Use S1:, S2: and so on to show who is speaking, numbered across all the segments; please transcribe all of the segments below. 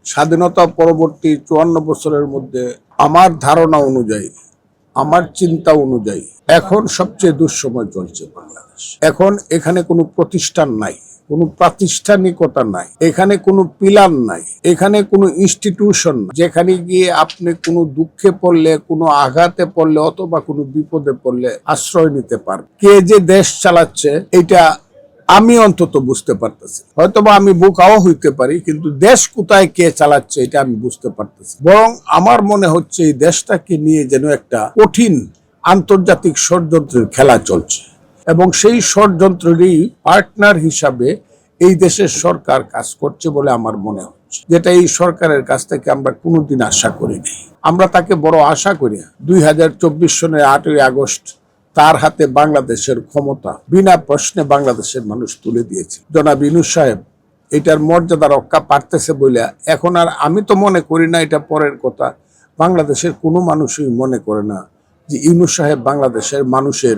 S1: স্বাধীনতা পরবর্তী ৫৪ বছরের মধ্যে আমার ধারণা অনুযায়ী, আমার চিন্তা অনুযায়ী এখন সবচেয়ে দুঃসময় চলছে বাংলাদেশ। এখন এখানে কোনো প্রতিষ্ঠান নাই, কোনো প্রাতিষ্ঠানিকতা নাই, এখানে কোনো পিলার নাই, এখানে কোনো ইনস্টিটিউশন নাই যেখানে গিয়ে আপনি কোনো দুঃখে পড়লে, কোনো আঘাতে পড়লে অথবা কোনো বিপদে পড়লে আশ্রয় নিতে পারবেন। কে যে দেশ চালাচ্ছে এটা আমি অন্তত বুঝতে পারতেছি। হয়তোবা আমি বোকাও হইতে পারি, কিন্তু দেশ কোথায় কে চালাচ্ছে এটা আমি বুঝতে পারতেছি। বরং আমার মনে হচ্ছে এই দেশটাকে নিয়ে যেন একটা কঠিন আন্তর্জাতিক ষড়যন্ত্রের খেলা চলছে, এবং সেই ষড়যন্ত্রেরই পার্টনার হিসাবে এই দেশের সরকার কাজ করছে বলে আমার মনে হচ্ছে, যেটা এই সরকারের কাছ থেকে আমরা কোনোদিন আশা করিনি। আমরা তাকে বড় আশা করি। ২০২৪ সনের ৮ই আগস্ট তার হাতে বাংলাদেশের ক্ষমতা বিনা প্রশ্নে বাংলাদেশের মানুষ তুলে দিয়েছে। জনাব ইউনূস সাহেব এটার মর্যাদা রক্ষা পারতেছে বলে এখন আর আমি তো মনে করি না, এটা পরের কথা, বাংলাদেশের কোনো মানুষই মনে করে না যে ইউনূস সাহেব বাংলাদেশের মানুষের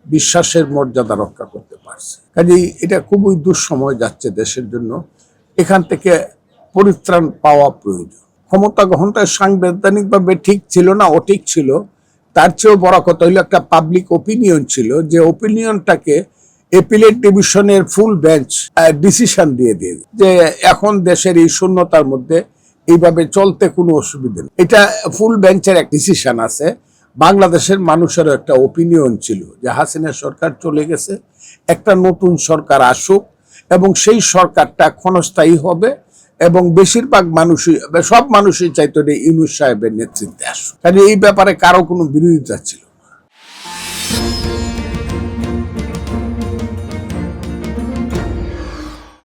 S1: বিশ্বাসের মর্যাদা রক্ষা করতে পারছে। কাজেই এটা খুবই দুঃসময় যাচ্ছে দেশের জন্য। এখান থেকে পরিত্রাণ পাওয়া প্রয়োজন। ক্ষমতা গ্রহণটা সাংবিধানিকভাবে ঠিক ছিল না, অঠিক ছিল, তার চেয়েও বড় কথা হইল একটা পাবলিক ওপিনিয়ন ছিল, যে ওপিনিয়নটাকে এপিলেট ডিভিশনের ফুল বেঞ্চ ডিসিশন দিয়ে যে এখন দেশের এই শূন্যতার মধ্যে এইভাবে চলতে কোনো অসুবিধা নেই। এটা ফুল বেঞ্চের এক ডিসিশন আছে। বাংলাদেশের মানুষেরও একটা ওপিনিয়ন ছিল যে হাসিনা সরকার চলে গেছে, একটা নতুন সরকার আসুক এবং সেই সরকারটা ক্ষণস্থায়ী হবে, এবং বেশিরভাগ মানুষই, সব মানুষই চাইতো যে ইউনূস সাহেবের নেতৃত্বে আসুক। কাজে এই ব্যাপারে কারো কোনো বিরোধিতা ছিল না।